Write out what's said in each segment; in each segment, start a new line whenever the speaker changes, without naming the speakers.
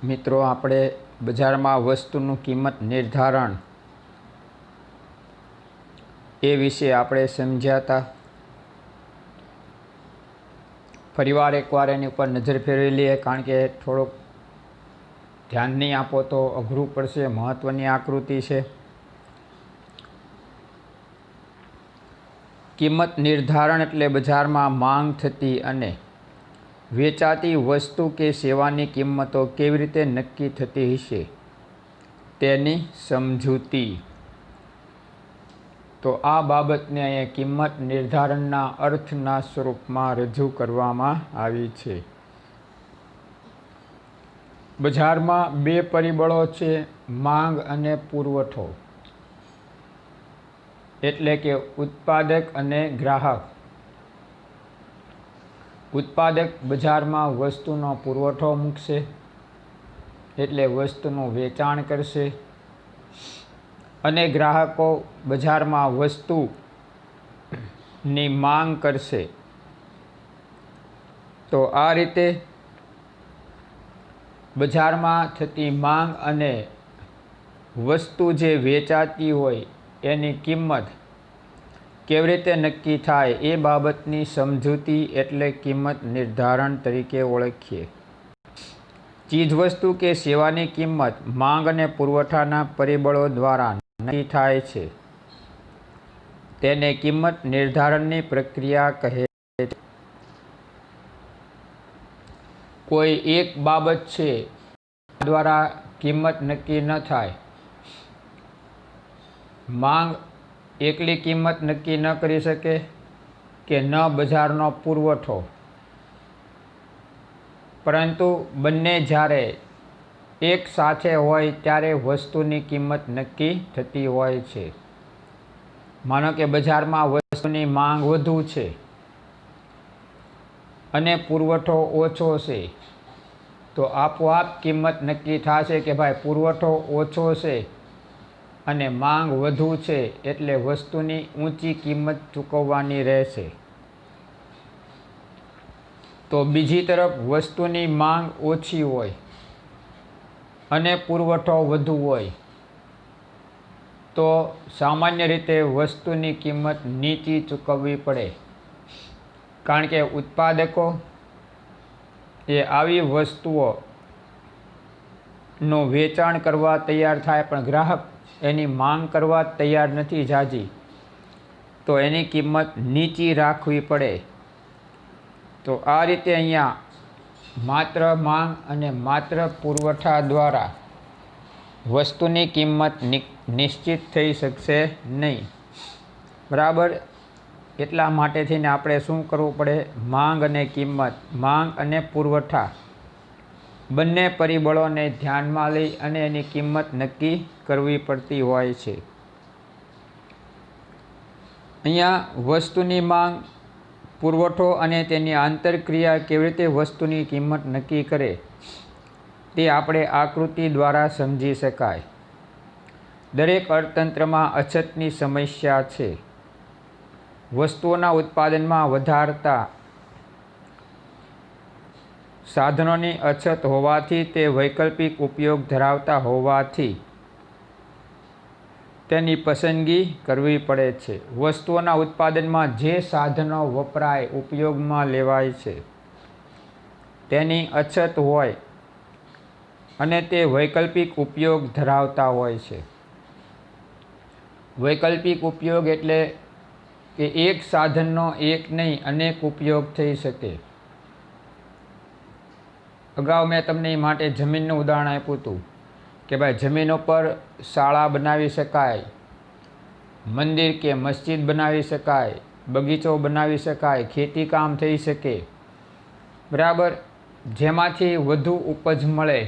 મિત્રો, આપણે બજારમાં વસ્તુનું કિંમત નિર્ધારણ એ વિશે આપણે સમજ્યા હતા. ફરીવાર એકવાર એની ઉપર નજર ફેરવી લઈએ, કારણ કે થોડોક ધ્યાન નહીં આપો તો અઘરું પડશે. મહત્ત્વની આકૃતિ છે. કિંમત નિર્ધારણ એટલે બજારમાં માંગ થતી અને વેચાતી વસ્તુ કે સેવાની કિંમતો કેવી રીતે નક્કી થતી હશે તેની સમજૂતી. તો આ બાબતને અહીંયા કિંમત નિર્ધારણના અર્થના સ્વરૂપમાં રજૂ કરવામાં આવી છે. બજારમાં બે પરિબળો છે, માંગ અને પુરવઠો, એટલે કે ઉત્પાદક અને ગ્રાહક. ઉત્પાદક બજારમાં વસ્તુનો પુરવઠો મૂકશે, એટલે વસ્તુનું વેચાણ કરશે, અને ગ્રાહકો બજારમાં વસ્તુની માંગ કરશે. તો આ રીતે બજારમાં થતી માંગ અને વસ્તુ જે વેચાતી હોય એની કિંમત કેવી રીતે નક્કી થાય એ બાબતની સમજૂતી એટલે કિંમત નિર્ધારણ તરીકે ઓળખીએ. ચીજવસ્તુ કે સેવાની કિંમત માંગ અને પુરવઠાના પરિબળો દ્વારા નક્કી થાય છે. તેને કિંમત નિર્ધારણની પ્રક્રિયા કહે છે. કોઈ એક બાબત છે દ્વારા કિંમત નક્કી ન થાય. માંગ એકલી કિંમત નક્કી ન કરી શકે કે ન બજારનો પુરવઠો, પરંતુ બંને જ્યારે એક સાથે હોય ત્યારે વસ્તુની કિંમત નક્કી થતી હોય છે. માનો કે બજારમાં વસ્તુની માંગ વધુ છે અને પુરવઠો ઓછો છે, તો આપોઆપ કિંમત નક્કી થશે કે ભાઈ પુરવઠો ઓછો છે અને માંગ વધુ છે, એટલે વસ્તુની ઊંચી કિંમત ચૂકવવાની રહેશે. તો બીજી તરફ વસ્તુની માંગ ઓછી હોય અને પુરવઠો વધુ હોય તો સામાન્ય રીતે વસ્તુની કિંમત નીચી ચૂકવવી પડે, કારણ કે ઉત્પાદકો એ આવી વસ્તુઓનું વેચાણ કરવા તૈયાર થાય, પણ ગ્રાહક એની માંગ કરવા તૈયાર નથી ઝાઝી, તો એની કિંમત નીચી રાખવી પડે. તો આ રીતે અહીંયા માત્ર માંગ અને માત્ર પુરવઠા દ્વારા વસ્તુની કિંમત નિશ્ચિત થઈ શકશે નહીં. બરાબર. એટલા માટે થઈને આપણે શું કરવું પડે? માંગ અને કિંમત, માંગ અને પુરવઠા બંને પરિબળોને ધ્યાનમાં લઈ અને એની કિંમત નક્કી કરવી પડતી હોય છે. અહીંયા વસ્તુની માંગ, પુરવઠો અને તેની આંતરક્રિયા કેવી રીતે વસ્તુની કિંમત નક્કી કરે તે આપણે આકૃતિ દ્વારા સમજી શકાય. દરેક અર્થતંત્રમાં અછતની સમસ્યા છે. વસ્તુઓના ઉત્પાદનમાં વધારતા સાધનોની અછત હોવાથી તે વૈકલ્પિક ઉપયોગ ધરાવતા હોવાથી તેની પસંદગી કરવી પડે છે. વસ્તુઓના ઉત્પાદનમાં જે સાધનો વપરાય, ઉપયોગમાં લેવાય છે તેની અછત હોય અને તે વૈકલ્પિક ઉપયોગ ધરાવતા હોય છે. વૈકલ્પિક ઉપયોગ એટલે કે એક સાધનનો એક નહીં અનેક ઉપયોગ થઈ શકે. અગાઉ મેં તમને એ માટે જમીનનું ઉદાહરણ આપ્યું હતું કે ભાઈ જમીન ઉપર શાળા બનાવી શકાય, મંદિર કે મસ્જિદ બનાવી શકાય, બગીચો બનાવી શકાય, ખેતી કામ થઈ શકે. બરાબર. જેમાંથી વધુ ઉપજ મળે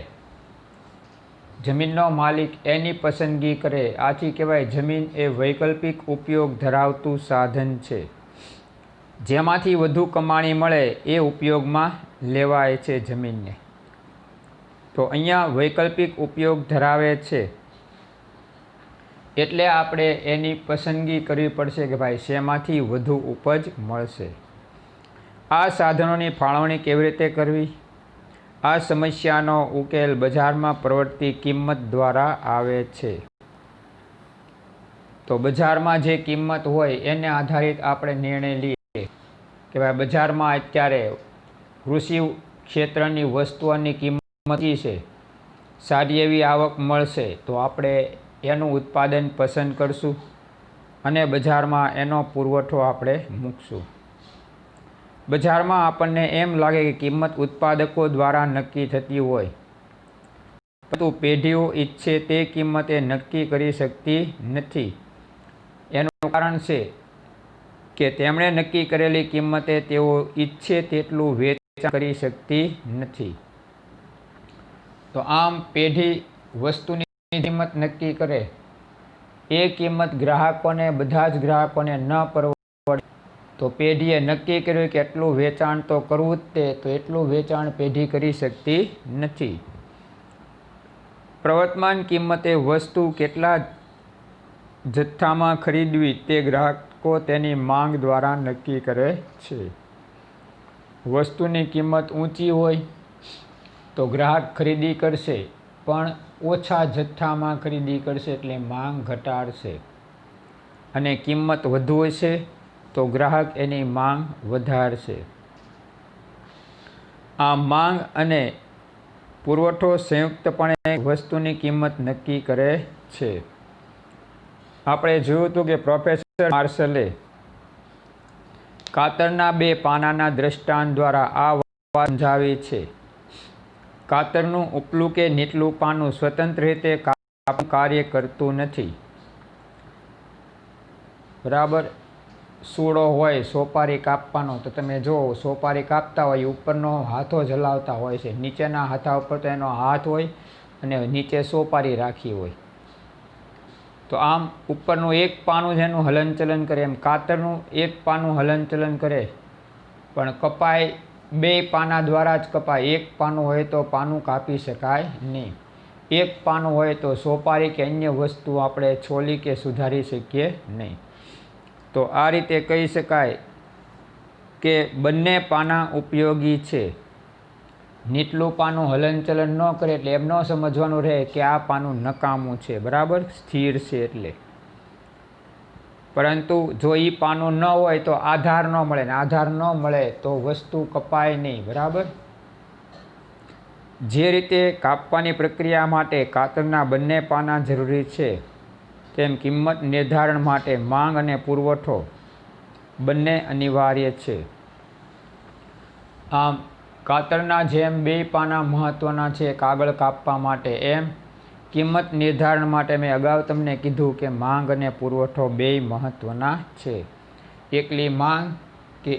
જમીનનો માલિક એની પસંદગી કરે. આથી કહેવાય જમીન એ વૈકલ્પિક ઉપયોગ ધરાવતું સાધન છે. જેમાંથી વધુ કમાણી મળે એ ઉપયોગમાં લેવાય છે જમીનને. તો અહીંયા વૈકલ્પિક ઉપયોગ ધરાવે છે, એટલે આપણે એની પસંદગી કરવી પડશે કે ભાઈ શેમાંથી વધુ ઉપજ મળશે. આ સાધનોની ફાળવણી કેવી રીતે કરવી? આ સમસ્યાનો ઉકેલ બજારમાં પ્રવર્તતી કિંમત દ્વારા આવે છે. તો બજારમાં જે કિંમત હોય એને આધારિત આપણે નિર્ણય લઈએ કે ભાઈ બજારમાં અત્યારે કૃષિ ક્ષેત્રની વસ્તુઓની કિંમત છે, સારી એવી આવક મળશે તો આપણે એનું ઉત્પાદન પસંદ કરશું અને બજારમાં એનો પુરવઠો આપણે મૂકશું. બજારમાં આપણને એમ લાગે કે કિંમત ઉત્પાદકો દ્વારા નક્કી થતી હોય, પરંતુ પેઢીઓ ઈચ્છે તે કિંમતે નક્કી કરી શકતી નથી. એનું કારણ છે કે તેમણે નક્કી કરેલી કિંમતે તેઓ ઈચ્છે તેટલું વેચાણ કરી શકતી નથી. તો આમ પેઢી વસ્તુની કિંમત નક્કી કરે, એ કિંમત ગ્રાહકોને, બધા જ ગ્રાહકોને ન પરવડે તો પેઢીએ નક્કી કર્યું કે એટલું વેચાણ તો કરવું જ તે, તો એટલું વેચાણ પેઢી કરી શકતી નથી. પ્રવર્તમાન કિંમતે વસ્તુ કેટલા જથ્થામાં ખરીદવી તે ગ્રાહકો તેની માંગ દ્વારા નક્કી કરે છે. વસ્તુની કિંમત ઊંચી હોય તો ગ્રાહક ખરીદી કરશે, પણ ઓછા જથ્થામાં ખરીદી કરશે એટલે માંગ ઘટાડશે. અને કિંમત વધુ હશે તો ગ્રાહક એની માંગ વધારશે. આ માંગ અને પુરવઠો સંયુક્તપણે વસ્તુની કિંમત નક્કી કરે છે. આપણે જોયું હતું કે પ્રોફેસર માર્શલે કાતરના 2 પાનાના દ્રષ્ટાંત દ્વારા આ વાત સમજાવી છે. કાતરનું ઉપલું કે નીચલું પાનું સ્વતંત્ર રીતે કાર્ય કરતું નથી. બરાબર, સૂળો હોય સોપારી કાપવાનો, તો તમે જો સોપારી કાપતા હોય ઉપરનો હાથો જ હલાવતા હોય છે, નીચેના હાથા ઉપર તો એનો હાથ હોય અને નીચે સોપારી રાખી હોય. તો આમ ઉપરનું એક પાનું જેનું હલનચલન કરે, એમ કાતરનું એક પાનું હલનચલન કરે, પણ કપાય 2 પાના દ્વારા જ કપાય. એક પાનું હોય તો પાનું કાપી શકાય નહીં. એક પાનું હોય તો સોપારી કે અન્ય વસ્તુ આપણે છોલી કે સુધારી શકીએ નહીં. તો આ રીતે કહી શકાય કે બંને પાના ઉપયોગી છે. નીચલું પાનું હલનચલન ન કરે એટલે એમ ન સમજવાનું રહે કે આ પાનું નકામું છે, બરાબર, સ્થિર છે એટલે. પરંતુ જો એ પાનું ન હોય તો આધાર ન મળે, ને આધાર ન મળે તો વસ્તુ કપાય નહીં, બરાબર. જે રીતે કાપવાની પ્રક્રિયા માટે કાતરના બંને પાના જરૂરી છે, તેમ કિંમત નિર્ધારણ માટે માંગ અને પુરવઠો બંને અનિવાર્ય છે. આમ કાતરના જેમ 2 પાના મહત્ત્વના છે કાગળ કાપવા માટે, એમ કિંમત નિર્ધારણ માટે મેં અગાઉ તમને કીધું કે માંગ અને પુરવઠો 2 મહત્ત્વના છે. એકલી માંગ કે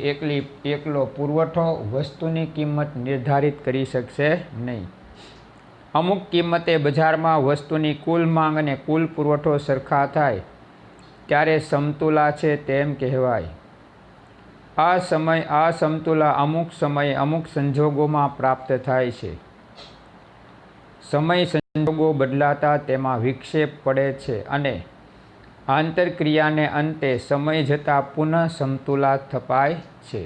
એકલો પુરવઠો વસ્તુની કિંમત નિર્ધારિત કરી શકશે નહીં. અમુક કિંમતે બજારમાં વસ્તુની કુલ માંગ અને કુલ પુરવઠો સરખા થાય ત્યારે સમતુલા છે તેમ કહેવાય. આ સમતુલા અમુક સમયે અમુક સંજોગોમાં પ્રાપ્ત થાય છે. સમય સંજોગો બદલાતા તેમાં વિક્ષેપ પડે છે અને આંતરક્રિયાને અંતે સમય જતાં પુનઃ સમતુલા થપાય છે.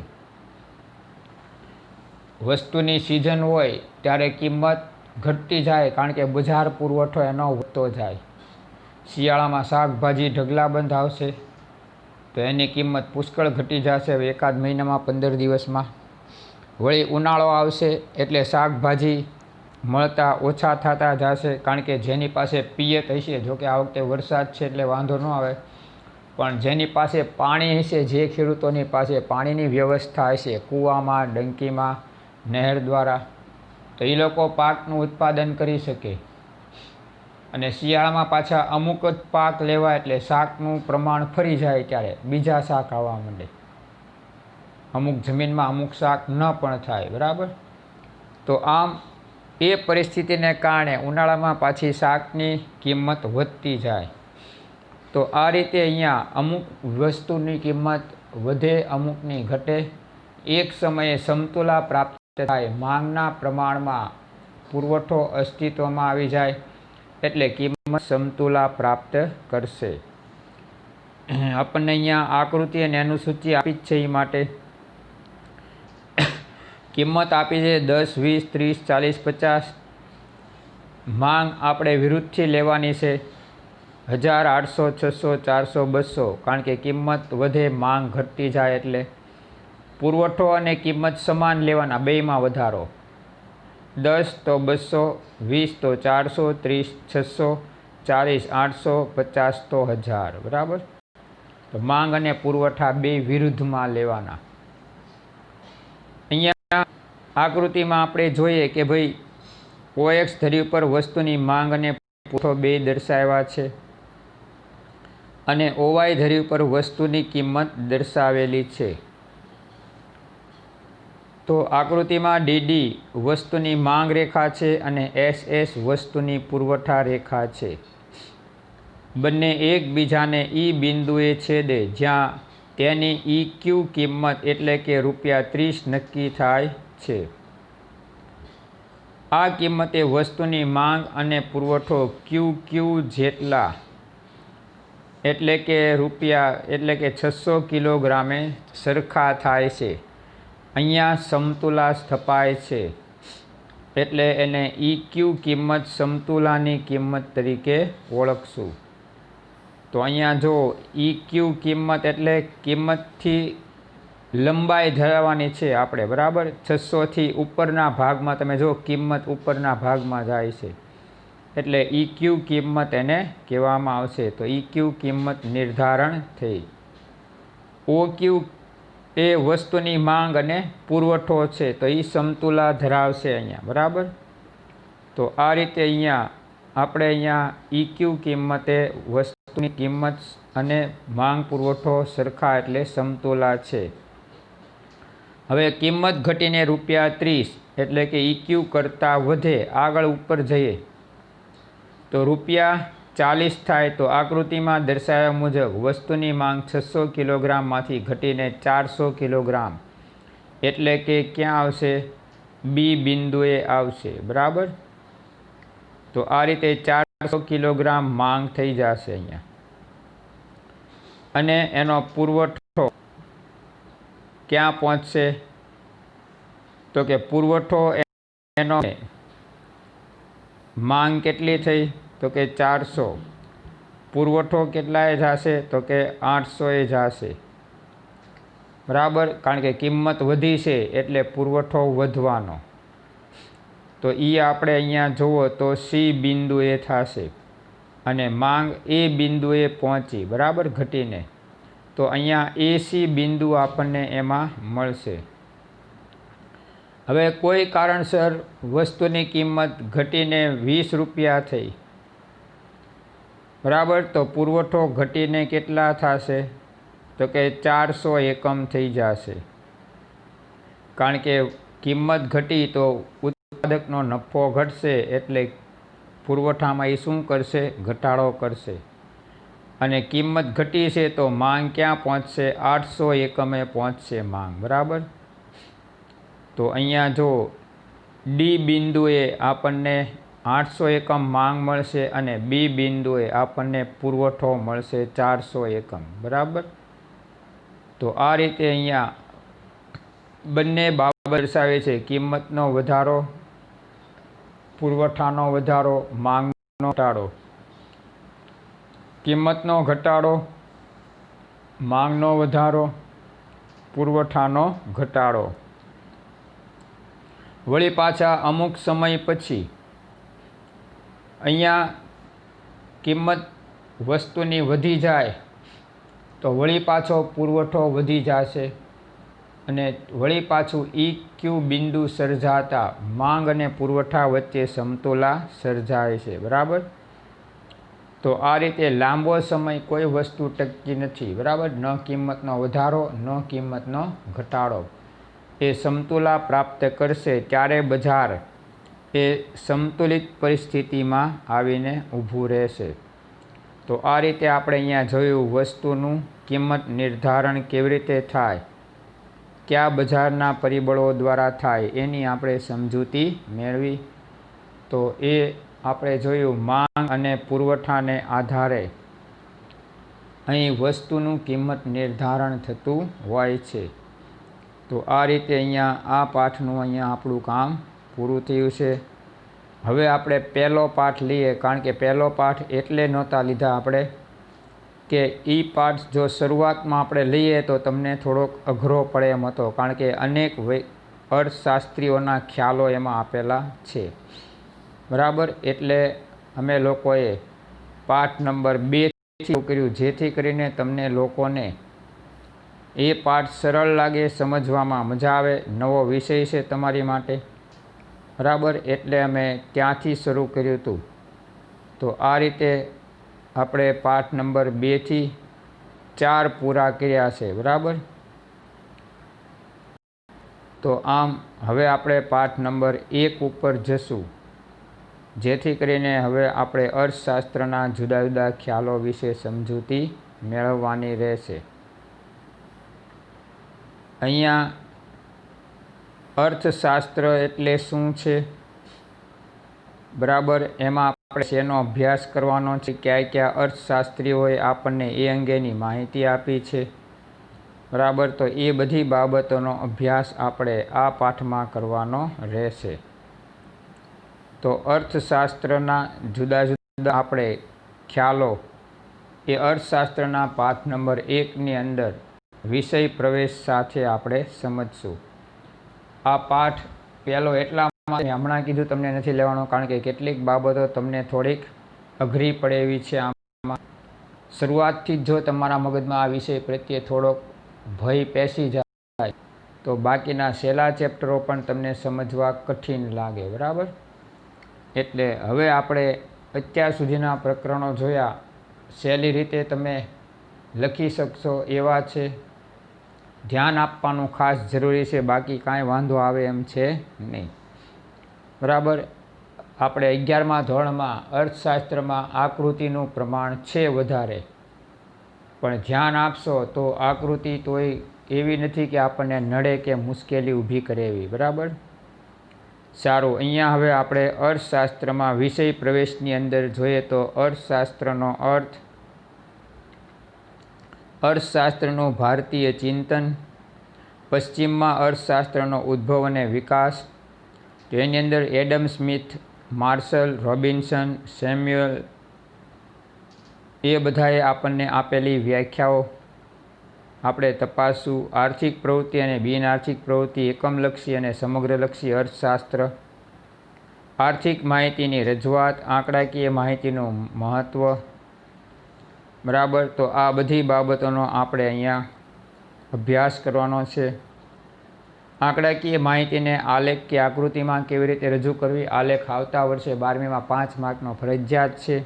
વસ્તુની સિઝન હોય ત્યારે કિંમત ઘટતી જાય, કારણ કે બજાર પુરવઠો એનો વધતો જાય. શિયાળામાં શાકભાજી ઢગલાબંધ આવશે તો એની કિંમત પુષ્કળ ઘટી જશે એકાદ મહિનામાં, 15 દિવસમાં. વળી ઉનાળો આવશે એટલે શાકભાજી મળતા ઓછા થતા જશે, કારણ કે જેની પાસે પિયત હશે, જોકે આ વખતે વરસાદ છે એટલે વાંધો ન આવે, પણ જેની પાસે પાણી હશે, જે ખેડૂતોની પાસે પાણીની વ્યવસ્થા હશે, કૂવામાં, ડંકીમાં, નહેર દ્વારા, તો એ લોકો પાકનું ઉત્પાદન કરી શકે. અને શિયાળામાં પાછા અમુક જ પાક લેવાય એટલે શાકનું પ્રમાણ ફરી જાય, ત્યારે બીજા શાક આવવા માંડે. અમુક જમીનમાં અમુક શાક ન પણ થાય, બરાબર. તો આમ એ પરિસ્થિતિને કારણે ઉનાળામાં પાછી શાકની કિંમત વધતી જાય. તો આ રીતે અહીંયા અમુક વસ્તુની કિંમત વધે, અમુકની ઘટે. એક સમયે સમતુલા પ્રાપ્ત થાય, માંગના પ્રમાણમાં પુરવઠો અસ્તિત્વમાં આવી જાય એટલે કિંમત સમતુલા પ્રાપ્ત કરશે. આપણને અહીંયા આકૃતિ અને અનુસૂચિ આપી જ છે. એ માટે કિંમત આપી છે 10, 20, 30, 40, 50. માંગ આપણે વિરુદ્ધથી લેવાની છે 1000, 800, 600, 400, 200, કારણ કે કિંમત વધે માંગ ઘટતી જાય એટલે પુરવઠો અને કિંમત સમાન લેવાના, બેયમાં વધારો. 10 તો 200, 20 તો 400, 30 600, 40 800, 50 તો 1000. બરાબર. તો માંગ અને પુરવઠા બે વિરુદ્ધમાં લેવાના. અહીંયા આકૃતિમાં આપણે જોઈએ કે ભાઈ OX ધરી ઉપર વસ્તુની માંગ અને પુરવઠો બે દર્શાવ્યા છે અને OY ધરી ઉપર વસ્તુની કિંમત દર્શાવેલી છે. તો આકૃતિમાં DD વસ્તુની માંગ રેખા છે અને SS વસ્તુની પુરવઠા રેખા છે. બંને એકબીજાને E બિંદુએ છેદે જ્યાં તેની EQ કિંમત એટલે કે ₹30 નક્કી થાય છે. આ કિંમતે વસ્તુની માંગ અને પુરવઠો QQ જેટલા એટલે કે 600 કિલોગ્રામે સરખા થાય છે. અહીંયા સમતુલા સ્થપાય છે એટલે એને EQ કિંમત સમતુલાની કિંમત તરીકે ઓળખશું. તો અહીંયા જો EQ કિંમત એટલે કિંમતથી લંબાઈ ધરાવવાની છે આપણે, બરાબર. 600થી ઉપરના ભાગમાં તમે જો કિંમત ઉપરના ભાગમાં જાય છે એટલે EQ કિંમત એને કહેવામાં આવશે. તો EQ કિંમત નિર્ધારણ થઈ. OQ એ વસ્તુની માંગ અને પુરવઠો છે તો એ સમતુલા ધરાવશે અહીંયા, બરાબર. તો આ રીતે અહીંયા EQ કિંમતે વસ્તુની કિંમત અને માંગ પુરવઠો સરખા એટલે સમતુલા છે. હવે કિંમત ઘટીને ₹30 એટલે કે EQ કરતાં વધે, આગળ ઉપર જઈએ તો ₹40 થાય. તો આકૃતિમાં દર્શાવ્યા મુજબ વસ્તુની માંગ 600 કિલોગ્રામમાંથી ઘટીને 400 કિલોગ્રામ એટલે કે ક્યાં આવશે? B બિંદુએ આવશે, બરાબર. તો આ રીતે 400 કિલોગ્રામ માંગ થઈ જશે અહીંયા અને એનો પુરવઠો ક્યાં પહોંચશે? તો કે પુરવઠો એનો માંગ કેટલી થઈ? તો કે 400. પુરવઠો કેટલાએ જશે? તો કે 800 એ જશે, બરાબર. કારણ કે કિંમત વધી છે એટલે પુરવઠો વધવાનો. તો એ આપણે અહીંયા જુઓ તો C બિંદુએ થશે અને માંગ A બિંદુએ પહોંચી, બરાબર, ઘટીને. તો અહીંયા AC બિંદુ આપણને એમાં મળશે. હવે કોઈ કારણસર વસ્તુની કિંમત ઘટીને ₹20 થઈ, બરાબર. તો પુરવઠો ઘટીને કેટલા થશે? તો કે 400 એકમ થઈ જશે. કારણ કે કિંમત ઘટી તો ઉત્પાદકનો નફો ઘટશે એટલે પુરવઠામાં એ શું કરશે? ઘટાડો કરશે. અને કિંમત ઘટી છે તો માંગ ક્યાં પહોંચશે? 800 એકમે પહોંચશે માંગ, બરાબર. તો અહીંયા જો D બિંદુએ આપણને 800 એકમ માંગ મળશે અને B બિંદુએ આપણને પુરવઠો મળશે 400 એકમ, બરાબર. તો આ રીતે અહીંયા બંને બાબત દર્શાવે છે. કિંમતનો વધારો, પુરવઠાનો વધારો, માંગનો ઘટાડો. કિંમતનો ઘટાડો, માંગનો વધારો, પુરવઠાનો ઘટાડો. વળી પાછા અમુક સમય પછી અહીંયા કિંમત વસ્તુની વધી જાય તો વળી પાછો પુરવઠો વધી જશે અને વળી પાછું EQ બિંદુ સર્જાતા માંગ અને પુરવઠા વચ્ચે સમતુલા સર્જાય છે, બરાબર. તો આ રીતે લાંબો સમય કોઈ વસ્તુ ટકતી નથી, બરાબર. ન કિંમતનો વધારો, ન કિંમતનો ઘટાડો. એ સમતુલા પ્રાપ્ત કરશે ત્યારે બજાર એ સંતુલિત પરિસ્થિતિમાં આવીને ઊભું રહેશે. તો આ રીતે આપણે અહીંયા જોયું વસ્તુનું કિંમત નિર્ધારણ કેવી રીતે થાય, કયા બજારના પરિબળો દ્વારા થાય એની આપણે સમજૂતી મેળવી. તો એ આપણે જોયું માંગ અને પુરવઠાને આધારે અહીં વસ્તુનું કિંમત નિર્ધારણ થતું હોય છે. તો આ રીતે અહીંયા આ પાઠનું અહીંયા આપણું કામ પૂરું થયું છે. હવે આપણે પહેલો પાઠ લઈએ, કારણ કે પહેલો પાઠ એટલે નહોતા લીધા આપણે કે એ પાઠ જો શરૂઆતમાં આપણે લઈએ તો તમને થોડોક અઘરો પડે એમ હતો, કારણ કે અનેક અર્થશાસ્ત્રીઓના ખ્યાલો એમાં આપેલા છે. બરાબર, એટલે અમે લોકોએ પાઠ નંબર 2 કર્યું, જેથી કરીને તમને લોકોને એ પાઠ સરળ લાગે, સમજવામાં મજા આવે. નવો વિષય છે તમારી માટે. બરાબર, એટલે અમે ત્યાંથી શરૂ કર્યું હતું. તો આ રીતે આપણે પાઠ નંબર 2 થી 4 પૂરા કર્યા છે. બરાબર, તો આમ હવે આપણે પાઠ નંબર 1 ઉપર જશું, જેથી કરીને હવે આપણે અર્થશાસ્ત્રના જુદા જુદા ખ્યાલો વિશે સમજૂતી મેળવવાની રહેશે. અહીંયા અર્થશાસ્ત્ર એટલે શું છે? બરાબર, એમાં આપણે શેનો અભ્યાસ કરવાનો છે, કયા કયા અર્થશાસ્ત્રીઓએ આપણને એ અંગેની માહિતી આપી છે. બરાબર, તો એ બધી બાબતોનો અભ્યાસ આપણે આ પાઠમાં કરવાનો રહેશે. તો અર્થશાસ્ત્રના જુદા જુદા આપણે ખ્યાલો એ અર્થશાસ્ત્રના પાઠ નંબર 1ની અંદર વિષય પ્રવેશ સાથે આપણે સમજશું. આ પાઠ પહેલો એટલા માટે હમણાં કીધું તમને નથી લેવાનો, કારણ કે કેટલીક બાબતો તમને થોડીક અઘરી પડે એવી છે. આમાં શરૂઆતથી જ જો તમારા મગજમાં આ વિષય પ્રત્યે થોડોક ભય પેસી જાય તો બાકીના છેલ્લા ચેપ્ટરો પણ તમને સમજવા કઠિન લાગે. બરાબર, એટલે હવે આપણે અત્યાર સુધીના પ્રકરણો જોયા, સહેલી રીતે તમે લખી શકશો એવા છે. ધ્યાન આપવાનું ખાસ જરૂરી છે, બાકી કાંઈ વાંધો આવે એમ છે નહીં. બરાબર, આપણે 11મા ધોરણમાં અર્થશાસ્ત્રમાં આકૃતિનું પ્રમાણ છે વધારે, પણ ધ્યાન આપશો તો આકૃતિ તોય એવી નથી કે આપણને નડે કે મુશ્કેલી ઊભી કરે એવી. બરાબર, સારું. અહીંયા હવે આપણે અર્થશાસ્ત્રમાં વિષય પ્રવેશની અંદર જોઈએ તો અર્થશાસ્ત્રનો અર્થ, અર્થશાસ્ત્રનું ભારતીય ચિંતન, પશ્ચિમમાં અર્થશાસ્ત્રનો ઉદ્ભવ અને વિકાસ. તો એની અંદર Adam Smith, Marshall Robinson, Samuel એ બધાએ આપણને આપેલી વ્યાખ્યાઓ આપણે તપાસશું. આર્થિક પ્રવૃત્તિ અને બિન આર્થિક પ્રવૃત્તિ, એકમલક્ષી અને સમગ્રલક્ષી અર્થશાસ્ત્ર, આર્થિક માહિતીની રજૂઆત, આંકડાકીય માહિતીનું મહત્ત્વ. બરાબર, તો આ બધી બાબતોનો આપણે અહીંયા અભ્યાસ કરવાનો છે. આંકડાકીય માહિતીને આલેખ કે આકૃતિમાં કેવી રીતે રજૂ કરવી. આલેખ આવતા વર્ષે 12મીમાં 5 માર્કનો ફરજિયાત છે.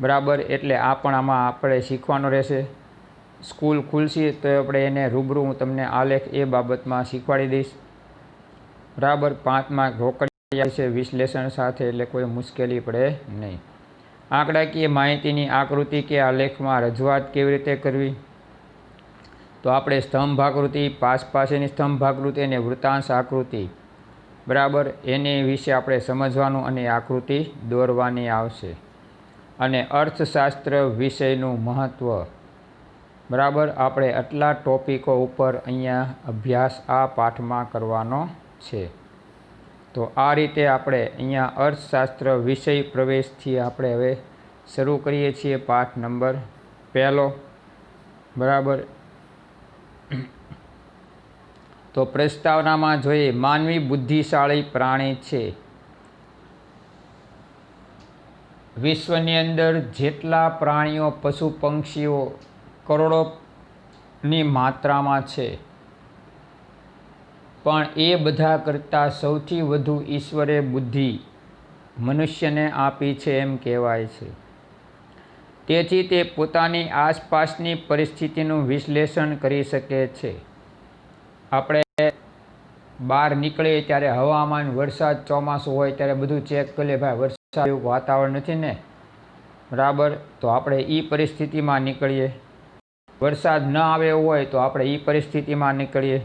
બરાબર, એટલે આ પણ આમાં આપણે શીખવાનો રહેશે. સ્કૂલ ખુલશે તો આપણે એને રૂબરૂ હું તમને આલેખ એ બાબતમાં શીખવાડી દઈશ. બરાબર, 5 માર્ક રોકડિયા છે વિશ્લેષણ સાથે, એટલે કોઈ મુશ્કેલી પડે નહીં. આંકડાકીય માહિતીની આકૃતિ કે આલેખમાં રજૂઆત કેવી રીતે કરવી. તો આપણે સ્તંભ આકૃતિ, પાસેની સ્તંભ આકૃતિ અને વૃત્તાંશ આકૃતિ, બરાબર, એની વિશે આપણે સમજવાનું અને આકૃતિ દોરવાની આવશે. અને અર્થશાસ્ત્ર વિષયનું મહત્ત્વ. બરાબર, આપણે આટલા ટોપિકો ઉપર અહીંયા અભ્યાસ આ પાઠમાં કરવાનો છે. તો આ રીતે આપણે અહીંયા અર્થશાસ્ત્ર વિષય પ્રવેશથી આપણે હવે શરૂ કરીએ છીએ પાઠ નંબર 1. બરાબર, તો પ્રસ્તાવનામાં જોઈએ, માનવી બુદ્ધિશાળી પ્રાણી છે. વિશ્વની અંદર જેટલા પ્રાણીઓ, પશુ પક્ષીઓ કરોડોની માત્રામાં છે, પણ એ બધા કરતાં સૌથી વધુ ઈશ્વરે બુદ્ધિ મનુષ્યને આપી છે એમ કહેવાય છે. તેથી તે પોતાની આસપાસની પરિસ્થિતિનું વિશ્લેષણ કરી શકે છે. આપણે બહાર નીકળીએ ત્યારે હવામાન, વરસાદ, ચોમાસું હોય ત્યારે બધું ચેક કરી લે, ભાઈ વરસાદ એવું વાતાવરણ નથી ને. બરાબર, તો આપણે એ પરિસ્થિતિમાં નીકળીએ. વરસાદ ન આવે એવું હોય તો આપણે એ પરિસ્થિતિમાં નીકળીએ.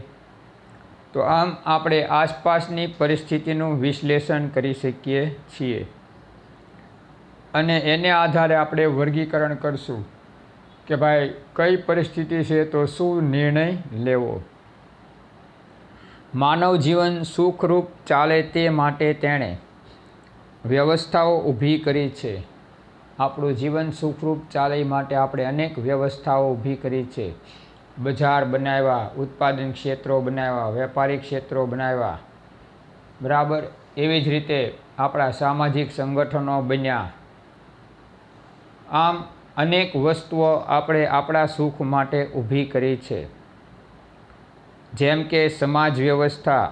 તો આમ આપણે આસપાસની પરિસ્થિતિનું વિશ્લેષણ કરી શકીએ છીએ. અને એને આધારે આપણે વર્ગીકરણ કરશું કે ભાઈ કઈ પરિસ્થિતિ છે તો શું નિર્ણય લેવો. માનવ જીવન સુખરૂપ ચાલે તે માટે તેણે વ્યવસ્થાઓ ઊભી કરી છે. આપણું જીવન સુખરૂપ ચાલે માટે આપણે અનેક વ્યવસ્થાઓ ઊભી કરી છે. બજાર બનાવ્યા, ઉત્પાદન ક્ષેત્રો બનાવ્યા, વેપારી ક્ષેત્રો બનાવ્યા, બરાબર. એવી જ રીતે આપણા સામાજિક સંગઠનો બન્યા. આમ અનેક વસ્તુઓ આપણે આપણા સુખ માટે ઊભી કરી છે. જેમ કે સમાજ વ્યવસ્થા,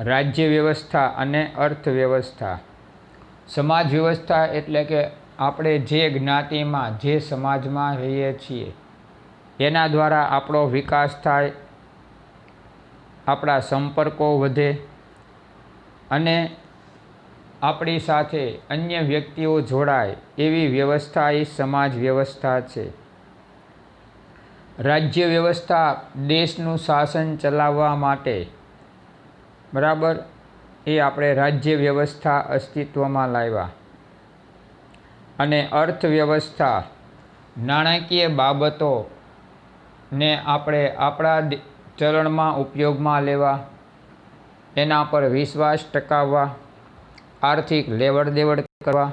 રાજ્ય વ્યવસ્થા અને અર્થવ્યવસ્થા. સમાજ વ્યવસ્થા એટલે કે આપણે જે જ્ઞાતિમાં, જે સમાજમાં રહીએ છીએ એના દ્વારા આપણો વિકાસ થાય, આપણા સંપર્કો વધે અને આપણી સાથે અન્ય વ્યક્તિઓ જોડાય એવી વ્યવસ્થા એ સમાજ વ્યવસ્થા છે. રાજ્ય વ્યવસ્થા દેશનું શાસન ચલાવવા માટે, બરાબર, એ આપણે રાજ્ય વ્યવસ્થા અસ્તિત્વમાં લાવ્યા. અને અર્થવ્યવસ્થા નાણાકીય બાબતોને આપણે આપણા ચલણમાં ઉપયોગમાં લેવા, એના પર વિશ્વાસ ટકાવવા, આર્થિક લેવડ દેવડ કરવા,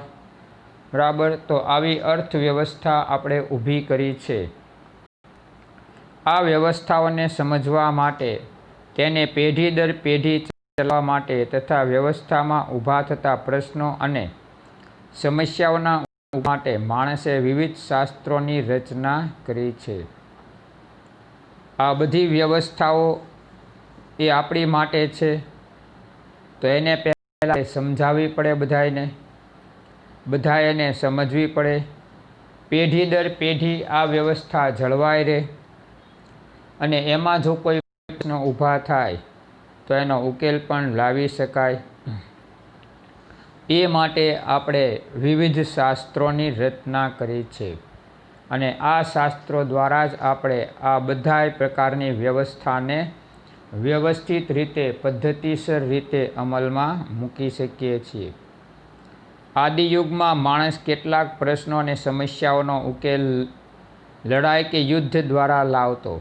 બરાબર. તો આવી અર્થવ્યવસ્થા આપણે ઊભી કરી છે. આ વ્યવસ્થાઓને સમજવા માટે, તેને પેઢી દર પેઢી ચલાવવા માટે તથા વ્યવસ્થામાં ઊભા થતા પ્રશ્નો અને સમસ્યાઓના માટે માણસે વિવિધ શાસ્ત્રોની રચના કરી છે. આ બધી વ્યવસ્થાઓ એ આપણી માટે છે. તો એને પહેલાં સમજાવવી પડે બધાને, બધા એને સમજવી પડે. પેઢી દર પેઢી આ વ્યવસ્થા જળવાઈ રહે અને એમાં જો કોઈ પ્રશ્ન ઊભા થાય તો એનો ઉકેલ પણ લાવી શકાય. એ માટે આપણે વિવિધ શાસ્ત્રોની રચના કરી છે અને આ શાસ્ત્રો દ્વારા જ આપણે આ બધા પ્રકારની વ્યવસ્થાને વ્યવસ્થિત રીતે, પદ્ધતિસર રીતે અમલમાં મૂકી શકીએ છીએ. આદિયુગમાં માણસ કેટલાક પ્રશ્નો અને સમસ્યાઓનો ઉકેલ લડાઈ કે યુદ્ધ દ્વારા લાવતો,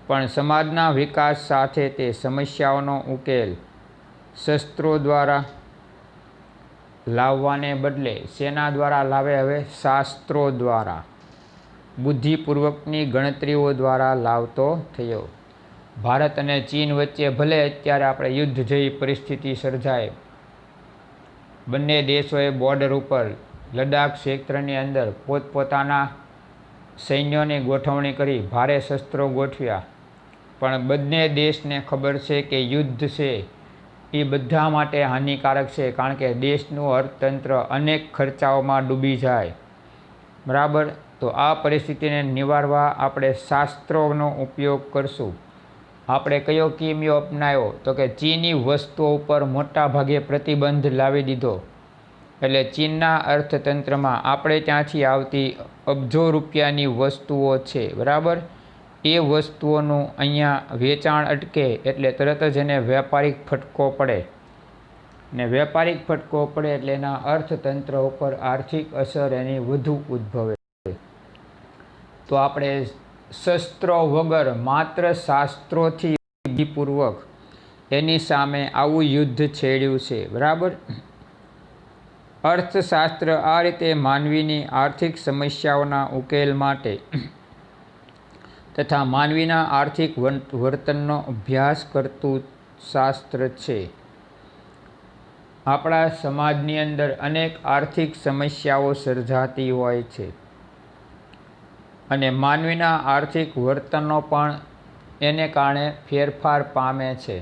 પણ સમાજના વિકાસ સાથે તે સમસ્યાઓનો ઉકેલ શસ્ત્રો દ્વારા લાવવાને બદલે શેના દ્વારા લાવે? હવે શાસ્ત્રો દ્વારા, બુદ્ધિપૂર્વકની ગણતરીઓ દ્વારા લાવતો થયો. ભારત અને ચીન વચ્ચે ભલે અત્યારે આપણે યુદ્ધ જેવી પરિસ્થિતિ સર્જાય, બંને દેશોએ બોર્ડર ઉપર લદ્દાખ ક્ષેત્રની અંદર પોતપોતાના સૈન્યોની ગોઠવણી કરી, ભારે શસ્ત્રો ગોઠવ્યા, પણ બંને દેશને ખબર છે કે યુદ્ધ છે એ બધા માટે હાનિકારક છે, કારણ કે દેશનું અર્થતંત્ર અનેક ખર્ચાઓમાં ડૂબી જાય, બરાબર. તો આ પરિસ્થિતિને નિવારવા આપણે શાસ્ત્રોનો ઉપયોગ કરશું. આપણે કયો કિમિયો અપનાવ્યો? તો કે ચીની વસ્તુઓ ઉપર મોટા ભાગે પ્રતિબંધ લાવી દીધો. એટલે ચીનના અર્થતંત્રમાં આપણે ત્યાંથી આવતી અબજો રૂપિયાની વસ્તુઓ છે, બરાબર, એ વસ્તુઓનું અહીંયા વેચાણ અટકે એટલે તરત જ એને વેપારિક ફટકો પડે ને વેપારિક ફટકો પડે એટલે એના અર્થતંત્ર ઉપર આર્થિક અસર એની વધુ ઉદ્ભવે. તો આપણે શસ્ત્રો વગર માત્ર શાસ્ત્રોથી બુદ્ધિપૂર્વક એની સામે આવું યુદ્ધ છેડ્યું છે, બરાબર. અર્થશાસ્ત્ર આ રીતે માનવીની આર્થિક સમસ્યાઓના ઉકેલ માટે તથા માનવીના આર્થિક વર્તનનો અભ્યાસ કરતું શાસ્ત્ર છે. આપણા સમાજની અંદર અનેક આર્થિક સમસ્યાઓ સર્જાતી હોય છે અને માનવીના આર્થિક વર્તનો પણ એને કારણે ફેરફાર પામે છે.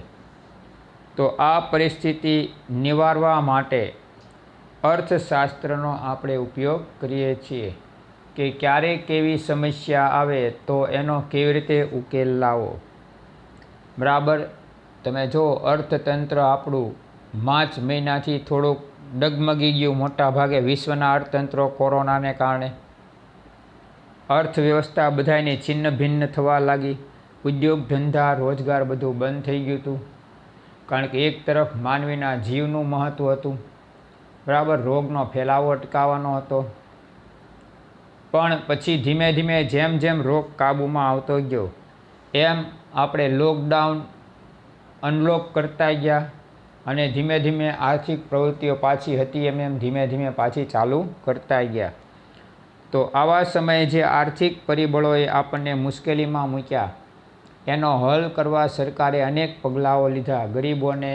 તો આ પરિસ્થિતિ નિવારવા માટે અર્થશાસ્ત્રનો આપણે ઉપયોગ કરીએ છીએ કે ક્યારેક કેવી સમસ્યા આવે તો એનો કેવી રીતે ઉકેલ લાવો, બરાબર. તમે જો અર્થતંત્ર આપણું માર્ચ મહિનાથી થોડુંક ડગમગી ગયું, મોટા ભાગે વિશ્વના અર્થતંત્રો કોરોનાને કારણે અર્થવ્યવસ્થા બધાની છિન્ન ભિન્ન થવા લાગી. ઉદ્યોગ ધંધા રોજગાર બધું બંધ થઈ ગયું હતું, કારણ કે એક તરફ માનવીના જીવનું મહત્ત્વ હતું, બરાબર, રોગનો ફેલાવો અટકાવવાનો હતો. પણ પછી ધીમે ધીમે જેમ જેમ રોગ કાબૂમાં આવતો ગયો એમ આપણે લોકડાઉન અનલોક કરતા ગયા અને ધીમે ધીમે આર્થિક પ્રવૃત્તિઓ પાછી હતી એમ ધીમે ધીમે પાછી ચાલુ કરતા ગયા. તો આવા સમયે જે આર્થિક પરિબળોએ આપણને મુશ્કેલીમાં મૂક્યા એનો હલ કરવા સરકારે અનેક પગલાઓ લીધા. ગરીબોને,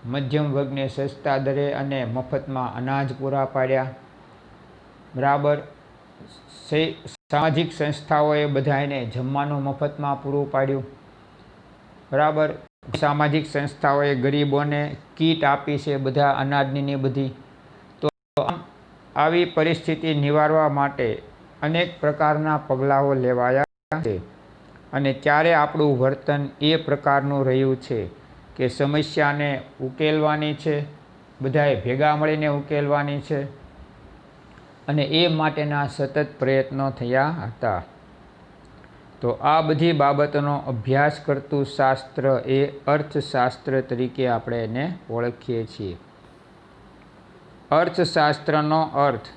મધ્યમ વર્ગને સસ્તા દરે અને મફતમાં અનાજ પૂરા પાડ્યા. બરાબર. સામાજિક સંસ્થાઓએ બધાને જમવાનું મફતમાં પૂરું પાડ્યું. બરાબર. સામાજિક સંસ્થાઓએ ગરીબોને કીટ આપી છે, બધા અનાજની ને બધી. તો આવી પરિસ્થિતિ નિવારવા માટે અનેક પ્રકારના પગલાઓ લેવાયા છે અને ત્યારે આપણું વર્તન એ પ્રકારનું રહ્યું છે કે સમસ્યાને ઉકેલવાની છે, બધાએ ભેગા મળીને ઉકેલવાની છે અને એ માટેના સતત પ્રયત્નો થયા હતા. તો આ બધી બાબતોનો અભ્યાસ કરતું શાસ્ત્ર એ અર્થશાસ્ત્ર તરીકે આપણે એને ઓળખીએ છીએ. અર્થશાસ્ત્રનો અર્થ.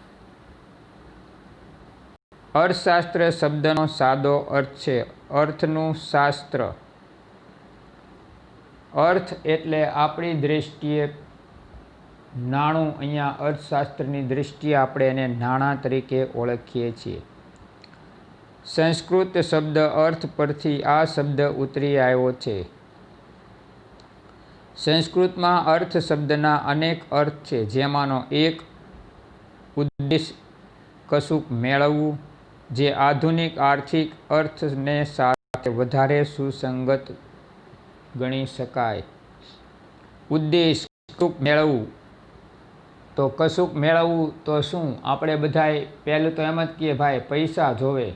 અર્થશાસ્ત્ર શબ્દનો સાદો અર્થ છે અર્થનું શાસ્ત્ર. અર્થ એટલે આપણી દૃષ્ટિએ નાણું. અહીંયા અર્થશાસ્ત્રની દૃષ્ટિએ આપણે એને નાણાં તરીકે ઓળખીએ છીએ. સંસ્કૃત શબ્દ અર્થ પરથી આ શબ્દ ઉતરી આવ્યો છે. સંસ્કૃતમાં અર્થ શબ્દના અનેક અર્થ છે, જેમાંનો એક ઉદ્દેશ, કશુંક મેળવવું, જે આધુનિક આર્થિક અર્થને સાથે વધારે સુસંગત ગણી શકાય. ઉદ્દેશ, કશુંક મેળવવું. તો કશુંક મેળવવું તો શું? આપણે બધાએ પહેલું તો એમ જ કહીએ ભાઈ પૈસા જોવે,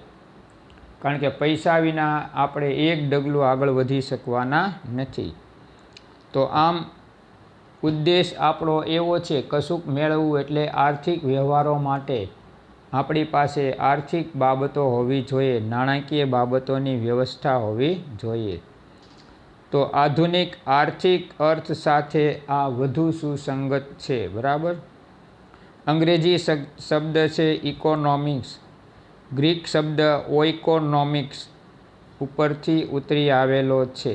કારણ કે પૈસા વિના આપણે એક ડગલું આગળ વધી શકવાના નથી. તો આમ ઉદ્દેશ આપણો એવો છે કશુંક મેળવવું એટલે આર્થિક વ્યવહારો માટે આપણી પાસે આર્થિક બાબતો હોવી જોઈએ, નાણાકીય બાબતોની વ્યવસ્થા હોવી જોઈએ. તો આધુનિક આર્થિક અર્થ સાથે આ વધુ સુસંગત છે. બરાબર. અંગ્રેજી શબ્દ છે ઇકોનોમિક્સ. ગ્રીક શબ્દ ઓઇકોનોમિક્સ ઉપરથી ઉતરી આવેલો છે.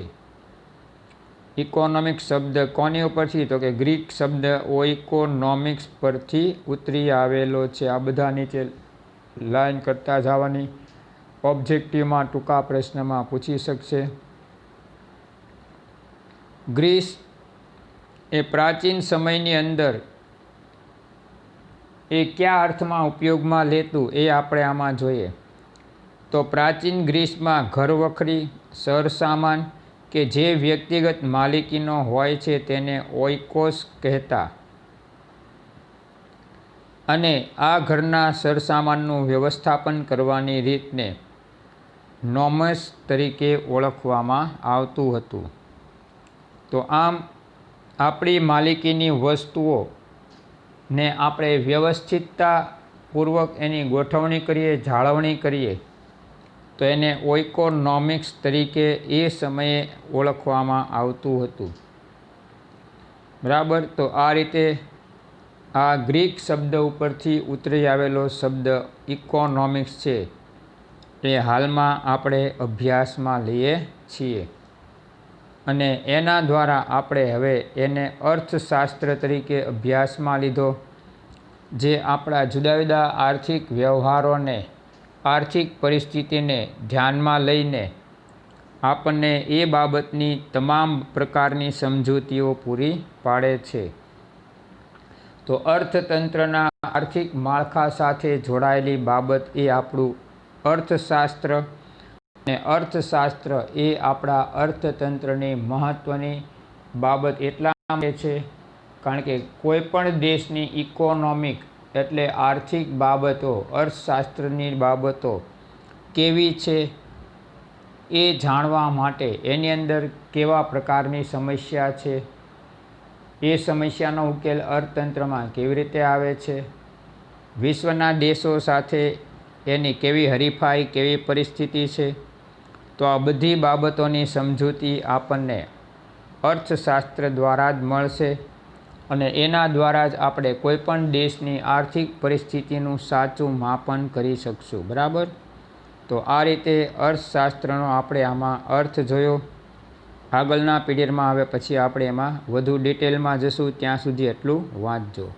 ઇકોનોમિક્સ શબ્દ કોની ઉપરથી? તો કે ગ્રીક શબ્દ ઓઇકોનોમિક્સ પરથી ઉતરી આવેલો છે. આ બધા નીચે લાઈન કરતા જવાની. ઓબ્જેક્ટિવમાં ટૂંકા પ્રશ્નમાં પૂછી શકશે. ગ્રીસ એ પ્રાચીન સમયની અંદર એ કયા અર્થમાં ઉપયોગમાં લેતું એ આપણે આમાં જોઈએ. તો પ્રાચીન ગ્રીસમાં ઘરવખરી, સરસામાન કે જે વ્યક્તિગત માલિકીનો હોય છે તેને ઓઇકોસ કહેતા અને આ ઘરના સરસામાનનું વ્યવસ્થાપન કરવાની રીતને નોમસ તરીકે ઓળખવામાં આવતું હતું. તો આમ આપણી માલિકીની વસ્તુઓ ને આપણે વ્યવસ્થિતતાપૂર્વક એની ગોઠવણી કરીએ, જાળવણી કરીએ તો એને ઓઇકોનોમિક્સ તરીકે એ સમયે ઓળખવામાં આવતું હતું. બરાબર. તો આ રીતે આ ગ્રીક શબ્દ ઉપરથી ઉતરી આવેલો શબ્દ ઇકોનોમિક્સ છે એ હાલમાં આપણે અભ્યાસમાં લઈએ છીએ અને એના દ્વારા આપણે હવે એને અર્થશાસ્ત્ર તરીકે અભ્યાસમાં લીધો, જે આપણા જુદા જુદા આર્થિક વ્યવહારોને, આર્થિક પરિસ્થિતિને ધ્યાનમાં લઈને આપણને એ બાબતની તમામ પ્રકારની સમજૂતીઓ પૂરી પાડે છે. તો અર્થતંત્રના આર્થિક માળખા સાથે જોડાયેલી બાબત એ આપણું અર્થશાસ્ત્ર અને અર્થશાસ્ત્ર એ આપણા અર્થતંત્રની મહત્ત્વની બાબત એટલા માટે છે કારણ કે કોઈપણ દેશની ઇકોનોમિક એટલે આર્થિક બાબતો, અર્થશાસ્ત્રની બાબતો કેવી છે એ જાણવા માટે એની અંદર કેવા પ્રકારની સમસ્યા છે, એ સમસ્યાનો ઉકેલ અર્થતંત્રમાં કેવી રીતે આવે છે, વિશ્વના દેશો સાથે એની કેવી હરીફાઈ, કેવી પરિસ્થિતિ છે, તો આ બધી બાબતોની સમજૂતી આપણને અર્થશાસ્ત્ર દ્વારા જ મળશે અને એના દ્વારા જ આપણે કોઈપણ દેશની આર્થિક પરિસ્થિતિનું સાચું માપન કરી શકશું. બરાબર. તો આ રીતે અર્થશાસ્ત્રનો આપણે આમાં અર્થ જોયો આગળના પીરિયડમાં હવે પછી આપણે એમાં વધુ ડિટેલમાં જશું, ત્યાં સુધી એટલું વાંચજો.